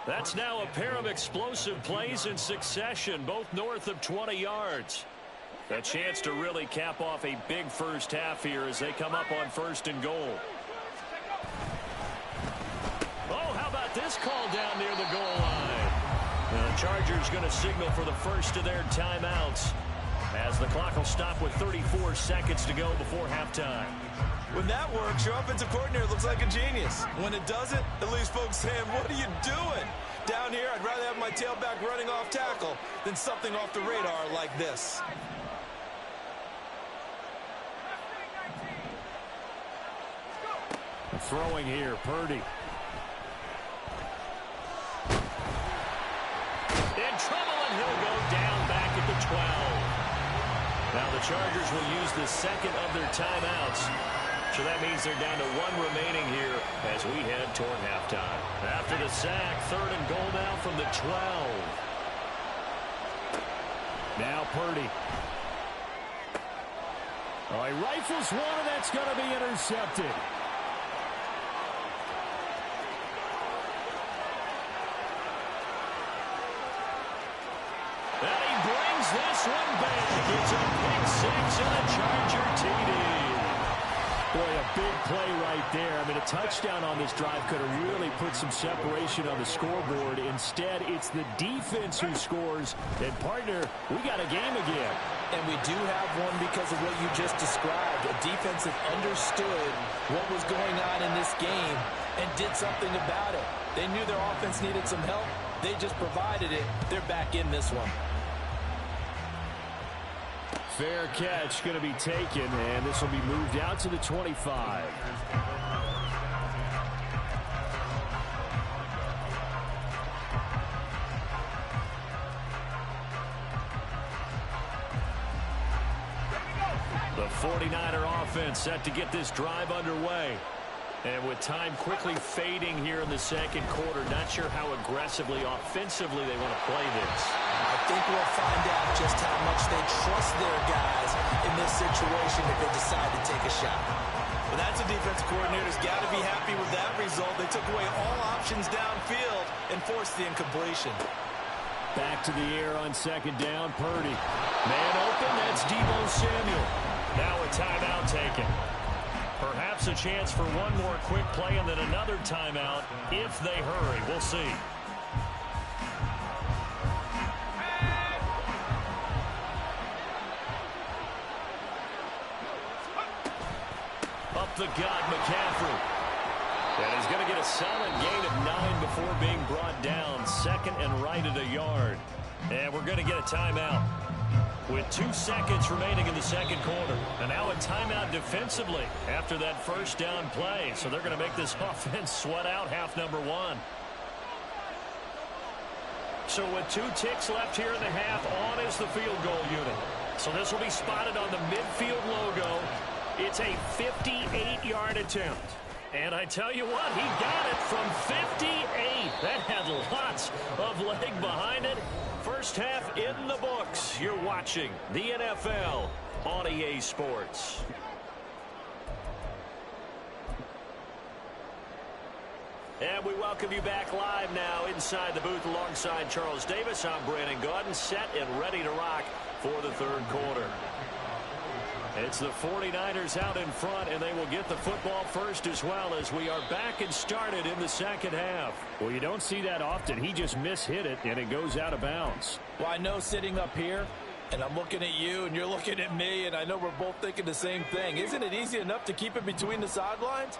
That's now a pair of explosive plays in succession, both north of 20 yards. A chance to really cap off a big first half here as they come up on 1st and goal. Oh, how about this call down near the goal line? The Chargers going to signal for the first of their timeouts as the clock will stop with 34 seconds to go before halftime. When that works, your offensive coordinator looks like a genius. When it doesn't, it leaves folks saying, what are you doing? Down here, I'd rather have my tailback running off tackle than something off the radar like this. Throwing here, Purdy. In trouble, and he'll go down back at the 12. Now the Chargers will use the second of their timeouts. So that means they're down to 1 remaining here as we head toward halftime. After the sack, 3rd and goal now from the 12. Now Purdy. Oh, he rifles one, and that's going to be intercepted. And he brings this one back. It's a pick 6 and a Charger TD. Boy, a big play right there. I mean, a touchdown on this drive could have really put some separation on the scoreboard. Instead, it's the defense who scores. And, partner, we got a game again. And we do have one because of what you just described. A defense that understood what was going on in this game and did something about it. They knew their offense needed some help. They just provided it. They're back in this one. Fair catch going to be taken, and this will be moved out to the 25. The 49er offense set to get this drive underway. And with time quickly fading here in the second quarter, not sure how aggressively, offensively they want to play this. I think we'll find out just how much they trust their guys in this situation if they decide to take a shot. Well, that's a defense coordinator's got to be happy with that result. They took away all options downfield and forced the incompletion. Back to the air on 2nd down, Purdy. Man open, that's Deebo Samuel. Now a timeout taken. Perhaps a chance for one more quick play and then another timeout if they hurry. We'll see. Up the gut, McCaffrey. And he's going to get a solid gain of 9 before being brought down. 2nd and right at a yard. And we're going to get a timeout with 2 seconds remaining in the second quarter. And now a timeout defensively after that first down play. So they're going to make this offense sweat out half number 1. So with 2 ticks left here in the half, on is the field goal unit. So this will be spotted on the midfield logo. It's a 58-yard attempt. And I tell you what, he got it from 58. That had lots of leg behind it. First half in the books. You're watching the NFL on EA Sports. And we welcome you back live now inside the booth alongside Charles Davis. I'm Brandon Gaudin, set and ready to rock for the third quarter. It's the 49ers out in front, and they will get the football first as well as we are back and started in the second half. Well, you don't see that often. He just mishit it, and it goes out of bounds. Well, I know sitting up here, and I'm looking at you, and you're looking at me, and I know we're both thinking the same thing. Isn't it easy enough to keep it between the sidelines?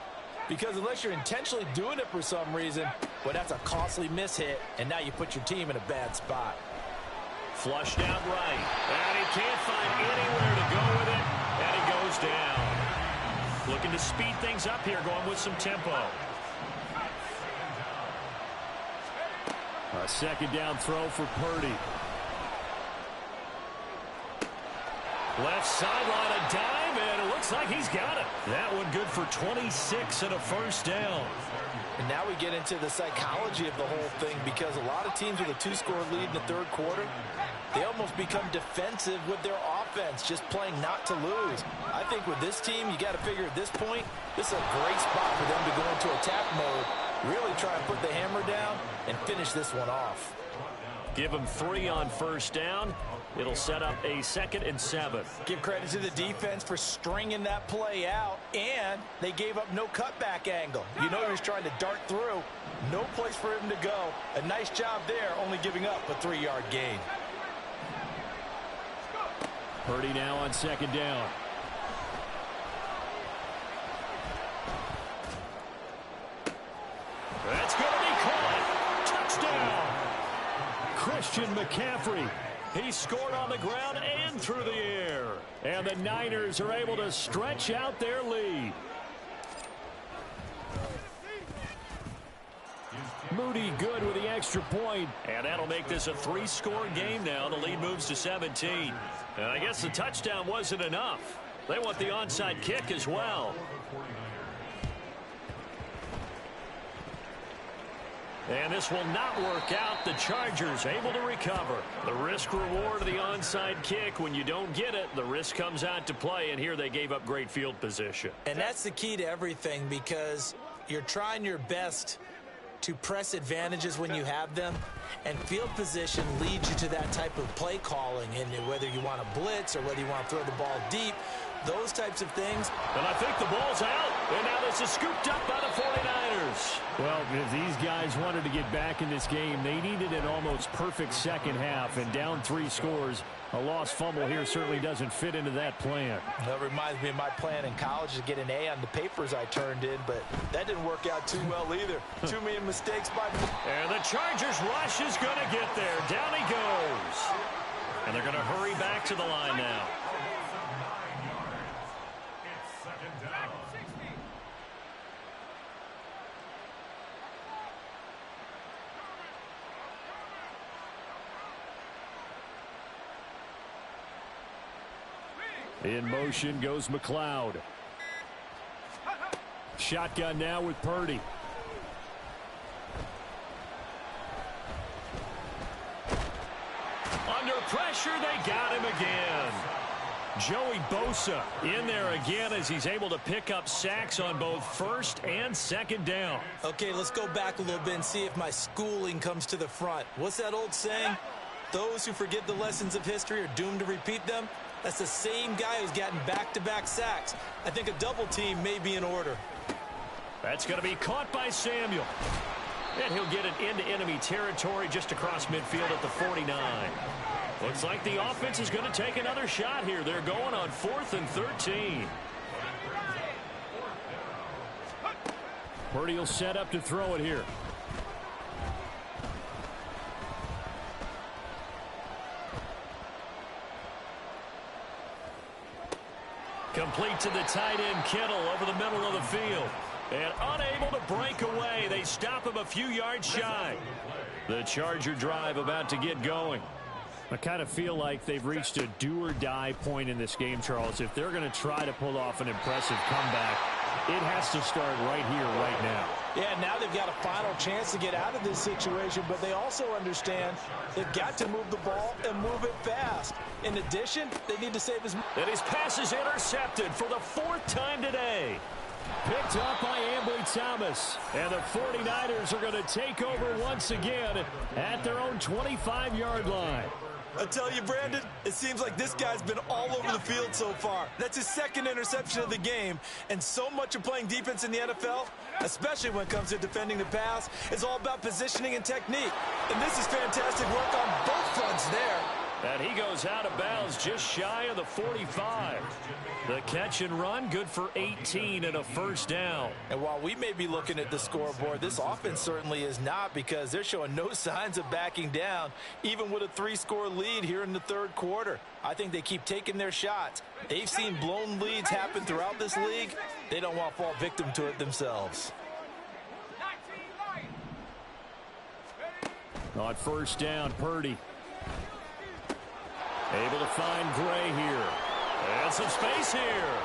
Because unless you're intentionally doing it for some reason, well, that's a costly mishit, and now you put your team in a bad spot. Flushed out right, and he can't find anywhere to go with it. And he goes down. Looking to speed things up here, going with some tempo. A second down throw for Purdy. Left sideline, a dive, and it looks like he's got it. That one good for 26 and a first down. And now we get into the psychology of the whole thing, because a lot of teams with a 2-score lead in the third quarter, they almost become defensive with their offense, just playing not to lose. I think with this team, you got to figure at this point, this is a great spot for them to go into attack mode, really try and put the hammer down and finish this one off. Give them 3 on first down. It'll set up a 2nd and 7. Give credit to the defense for stringing that play out, and they gave up no cutback angle. You know he was trying to dart through. No place for him to go. A nice job there, only giving up a 3-yard gain. Purdy now on 2nd down. That's going to be caught. Touchdown. Christian McCaffrey. He scored on the ground and through the air. And the Niners are able to stretch out their lead. Moody good with the extra point. And that'll make this a 3-score game now. The lead moves to 17. And I guess the touchdown wasn't enough. They want the onside kick as well. And this will not work out. The Chargers able to recover. The risk reward of the onside kick. When you don't get it, the risk comes out to play. And here they gave up great field position. And that's the key to everything, because you're trying your best to press advantages when you have them. And field position leads you to that type of play calling. And whether you want to blitz or whether you want to throw the ball deep, those types of things. And I think the ball's out. And now this is scooped up by the 49ers. Well, if these guys wanted to get back in this game, they needed an almost perfect second half. And down 3 scores, a lost fumble here certainly doesn't fit into that plan. That reminds me of my plan in college to get an A on the papers I turned in, but that didn't work out too well either. Too many mistakes by... And the Chargers rush is going to get there. Down he goes. And they're going to hurry back to the line now. In motion goes McLeod. Shotgun now with Purdy. Under pressure, they got him again. Joey Bosa in there again as he's able to pick up sacks on both first and second down. Okay, let's go back a little bit and see if my schooling comes to the front. What's that old saying? Those who forget the lessons of history are doomed to repeat them. That's the same guy who's gotten back-to-back sacks. I think a double team may be in order. That's going to be caught by Samuel. And he'll get it into enemy territory just across midfield at the 49. Looks like the offense is going to take another shot here. They're going on 4th and 13. Purdy will set up to throw it here. Complete to the tight end, Kittle, over the middle of the field. And unable to break away. They stop him a few yards shy. The Charger drive about to get going. I kind of feel like they've reached a do-or-die point in this game, Charles. If they're going to try to pull off an impressive comeback, it has to start right here, right now. Yeah, now they've got a final chance to get out of this situation, but they also understand they've got to move the ball and move it fast. In addition, they need to save his... And his pass is intercepted for the 4th time today. Picked up by Ambly Thomas. And the 49ers are going to take over once again at their own 25-yard line. I tell you, Brandon, it seems like this guy's been all over the field so far. That's his 2nd interception of the game. And so much of playing defense in the NFL, especially when it comes to defending the pass, is all about positioning and technique. And this is fantastic work on both fronts there. And he goes out of bounds just shy of the 45. The catch and run, good for 18 and a first down. And while we may be looking at the scoreboard, this offense certainly is not, because they're showing no signs of backing down, even with a 3-score lead here in the third quarter. I think they keep taking their shots. They've seen blown leads happen throughout this league. They don't want to fall victim to it themselves. On first down, Purdy. Able to find Gray here. And some space here.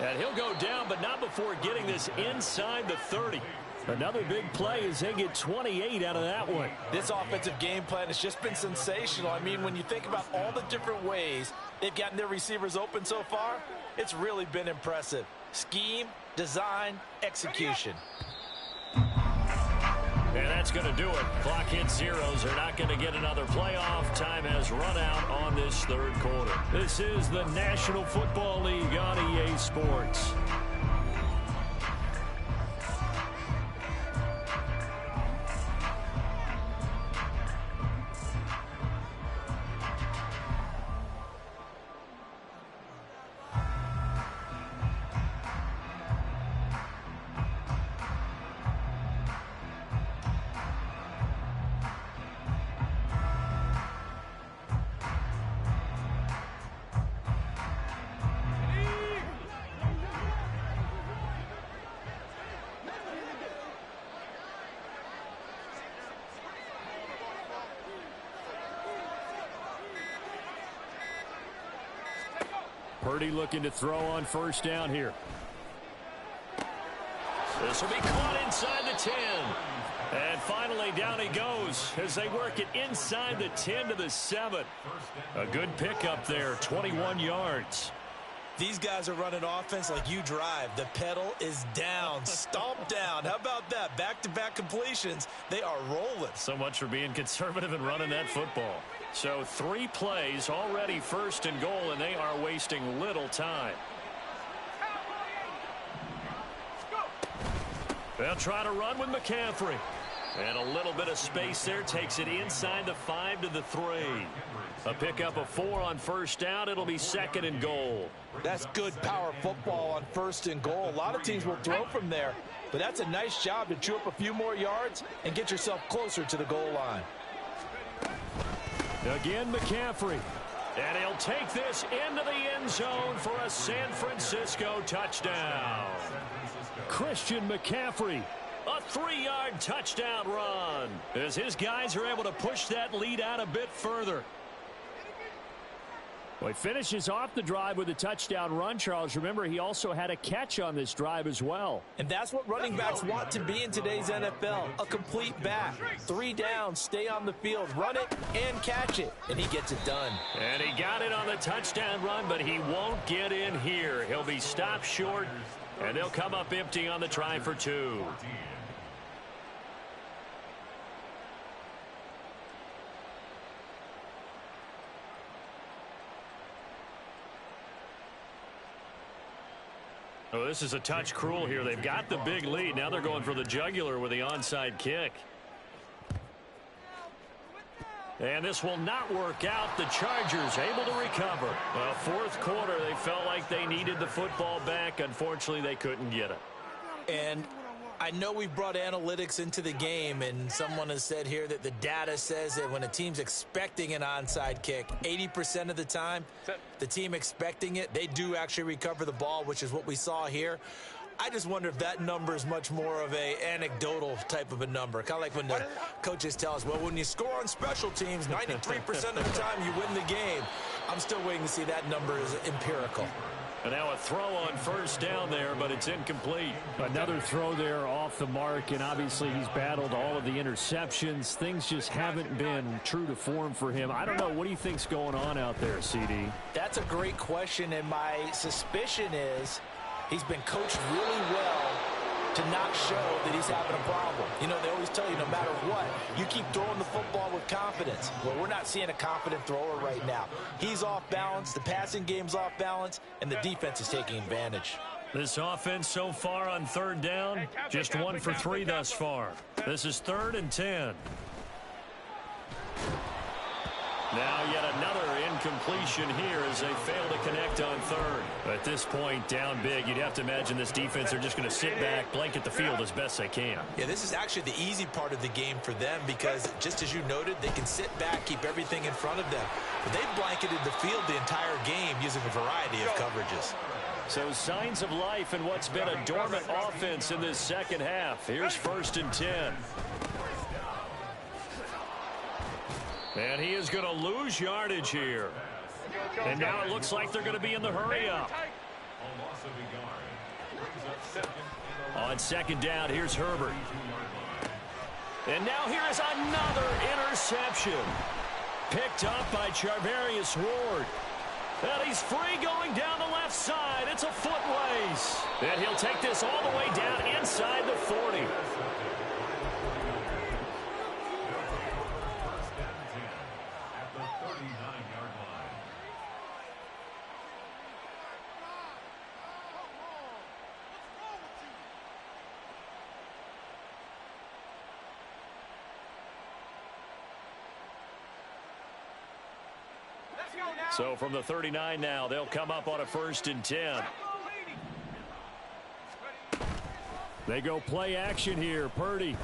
And he'll go down, but not before getting this inside the 30. Another big play as they get 28 out of that one. This offensive game plan has just been sensational. I mean, when you think about all the different ways they've gotten their receivers open so far, it's really been impressive. Scheme, design, execution. And that's going to do it. Clock hits zeros. They're not going to get another playoff. Time has run out on this third quarter. This is the National Football League on EA Sports. Purdy looking to throw on first down here. This will be caught inside the 10. And finally down he goes as they work it inside the 10 to the 7. A good pickup there, 21 yards. These guys are running offense like you drive. The pedal is down, stomp down. How about that? Back-to-back completions. They are rolling. So much for being conservative and running that football. So 3 plays already first and goal, and they are wasting little time. They'll try to run with McCaffrey. And a little bit of space there takes it inside the 5 to the 3. A pickup of 4 on first down. It'll be second and goal. That's good power football on first and goal. A lot of teams will throw from there, but that's a nice job to chew up a few more yards and get yourself closer to the goal line. Again, McCaffrey. And he'll take this into the end zone for a San Francisco touchdown. Christian McCaffrey. A 3-yard touchdown run as his guys are able to push that lead out a bit further. Well, he finishes off the drive with a touchdown run, Charles. Remember, he also had a catch on this drive as well. And that's what running backs want to be in today's NFL, a complete back. 3 downs, stay on the field, run it, and catch it. And he gets it done. And he got it on the touchdown run, but he won't get in here. He'll be stopped short, and they'll come up empty on the try for 2. Oh, this is a touch cruel here. They've got the big lead. Now they're going for the jugular with the onside kick. And this will not work out. The Chargers able to recover. Well, fourth quarter, they felt like they needed the football back. Unfortunately, they couldn't get it. And I know we brought analytics into the game, and someone has said here that the data says that when a team's expecting an onside kick, 80% of the time, the team expecting it, they do actually recover the ball, which is what we saw here. I just wonder if that number is much more of a anecdotal type of a number. Kind of like when the coaches tell us, well, when you score on special teams, 93% of the time you win the game. I'm still waiting to see that number is empirical. And now a throw on first down there, but it's incomplete. Another throw there off the mark, and obviously he's battled all of the interceptions. Things just haven't been true to form for him. I don't know. What do you think's going on out there, CD? That's a great question, and my suspicion is he's been coached really well to not show that he's having a problem. You know, they always tell you no matter what, you keep throwing the football with confidence. Well, we're not seeing a confident thrower right now. He's off balance, the passing game's off balance, and the defense is taking advantage. This offense so far on third down, just 1 for 3 thus far. This is 3rd and 10. Now yet another incompletion here as they fail to connect on third. At this point, down big, you'd have to imagine this defense are just going to sit back, blanket the field as best they can. Yeah, this is actually the easy part of the game for them because, just as you noted, they can sit back, keep everything in front of them. But they've blanketed the field the entire game using a variety of coverages. So signs of life in what's been a dormant offense in this second half. Here's 1st and 10. And he is going to lose yardage here. And now it looks like they're going to be in the hurry up. On second down, here's Herbert. And now here is another interception. Picked up by Charvarius Ward. And he's free going down the left side. It's a foot race. And he'll take this all the way down inside the 40. So from the 39 now, they'll come up on a 1st and 10. They go play action here. Purdy.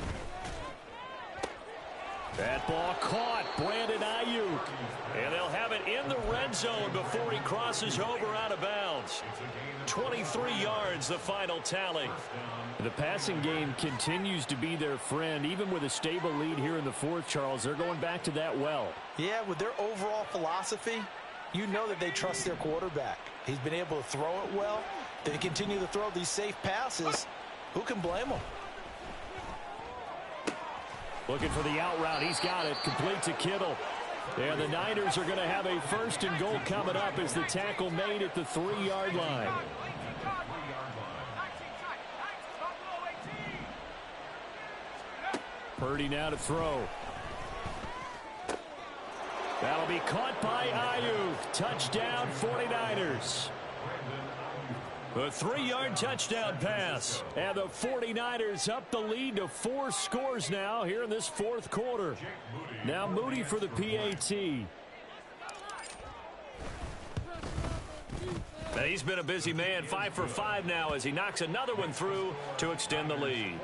That ball caught. Brandon Ayuk. And they'll have it in the red zone before he crosses over out of bounds. 23 yards, the final tally. The passing game continues to be their friend. Even with a stable lead here in the 4th, Charles, they're going back to that well. Yeah, with their overall philosophy, you know that they trust their quarterback. He's been able to throw it well. They continue to throw these safe passes. Who can blame them? Looking for the out route. He's got it. Complete to Kittle. And the Niners are going to have a 1st and goal coming up as the tackle made at the 3-yard line. Purdy now to throw. That'll be caught by Ayuk. Touchdown 49ers. A 3-yard touchdown pass. And the 49ers up the lead to 4 scores now here in this 4th quarter. Now Moody for the PAT. Now he's been a busy man. 5 for 5 now as he knocks another one through to extend the lead.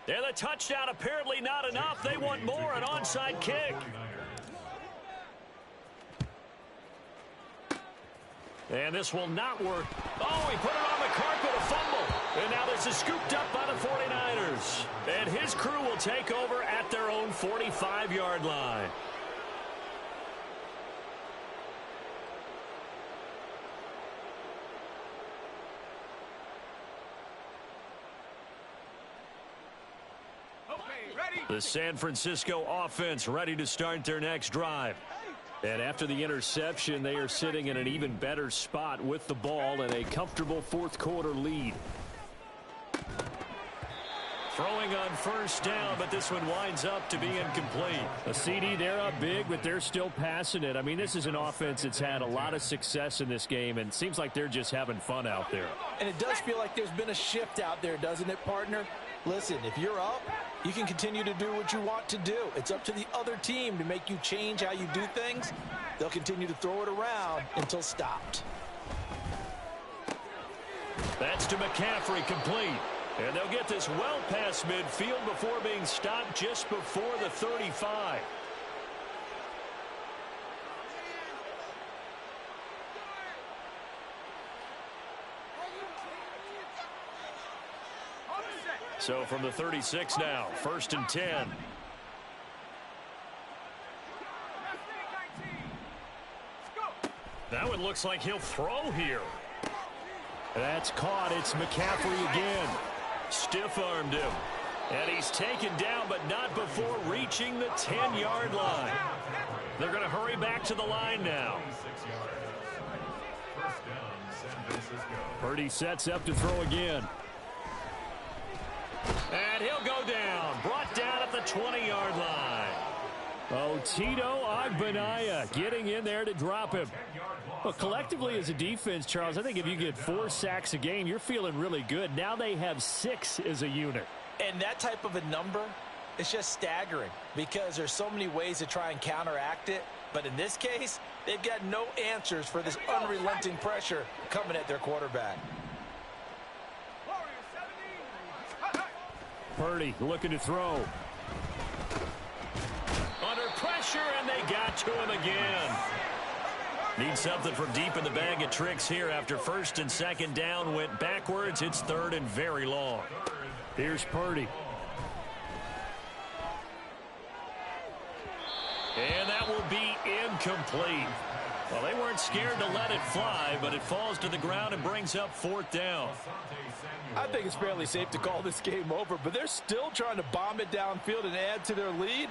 And the touchdown apparently not enough. They want more, an onside kick. And this will not work. Oh, he put it on the carpet, a fumble. And now this is scooped up by the 49ers. And his crew will take over at their own 45-yard line. The San Francisco offense ready to start their next drive. And after the interception, they are sitting in an even better spot with the ball and a comfortable 4th quarter lead. Throwing on 1st down, but this one winds up to be incomplete. A CD, they're up big, but they're still passing it. I mean, this is an offense that's had a lot of success in this game, and it seems like they're just having fun out there. And it does feel like there's been a shift out there, doesn't it, partner? Listen, if you're up, you can continue to do what you want to do. It's up to the other team to make you change how you do things. They'll continue to throw it around until stopped. That's to McCaffrey, complete. And they'll get this well past midfield before being stopped just before the 35. So from the 36 now, 1st and 10. That one looks like he'll throw here. That's caught. It's McCaffrey again. Stiff-armed him. And he's taken down, but not before reaching the 10-yard line. They're going to hurry back to the line now. Purdy sets up to throw again. And he'll go down. Brought down at the 20-yard line. Oh, Tito Agbanaya getting in there to drop him. Well, collectively as a defense, Charles, I think if you get 4 sacks a game, you're feeling really good. Now they have 6 as a unit. And that type of a number is just staggering because there's so many ways to try and counteract it. But in this case, they've got no answers for this unrelenting pressure coming at their quarterback. Purdy looking to throw. Under pressure, and they got to him again. Need something from deep in the bag of tricks here after first and second down went backwards. It's third and very long. Here's Purdy. And that will be incomplete. Well, they weren't scared to let it fly, but it falls to the ground and brings up fourth down. I think it's fairly safe to call this game over, but they're still trying to bomb it downfield and add to their lead.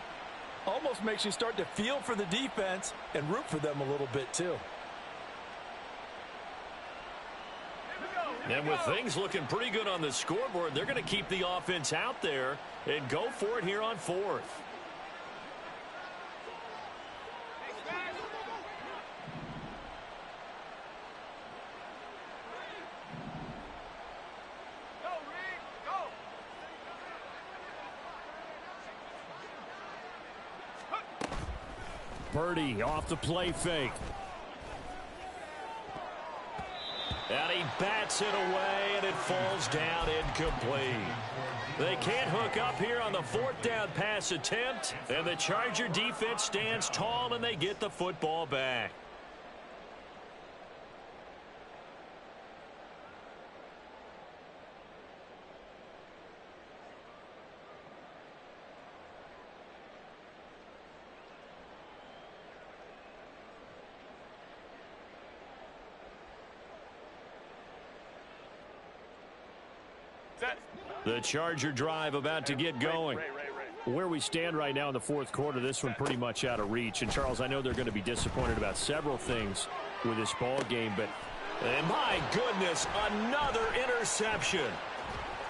Almost makes you start to feel for the defense and root for them a little bit too. And with things looking pretty good on the scoreboard, they're going to keep the offense out there and go for it here on fourth. Purdy off the play fake. And he bats it away, and it falls down incomplete. They can't hook up here on the fourth down pass attempt, and the Charger defense stands tall, and they get the football back. The Charger drive about to get going. Where we stand right now in the fourth quarter, this one pretty much out of reach. And, Charles, I know they're going to be disappointed about several things with this ball game, but and my goodness, another interception.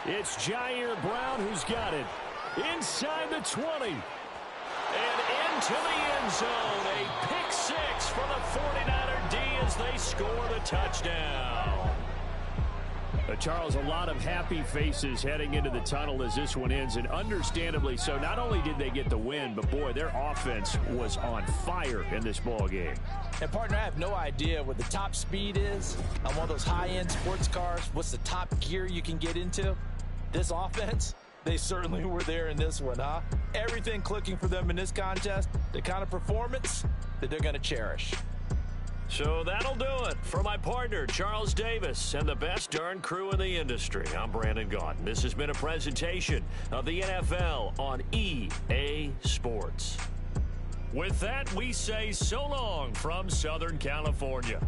It's Jair Brown who's got it. Inside the 20. And into the end zone. A pick six for the 49er D as they score the touchdown. Charles, a lot of happy faces heading into the tunnel as this one ends, and understandably so. Not only did they get the win, but, boy, their offense was on fire in this ball game. And, partner, I have no idea what the top speed is on one of those high-end sports cars. What's the top gear you can get into? This offense, they certainly were there in this one, huh? Everything clicking for them in this contest, the kind of performance that they're going to cherish. So that'll do it for my partner, Charles Davis, and the best darn crew in the industry. I'm Brandon Gaudin. This has been a presentation of the NFL on EA Sports. With that, we say so long from Southern California.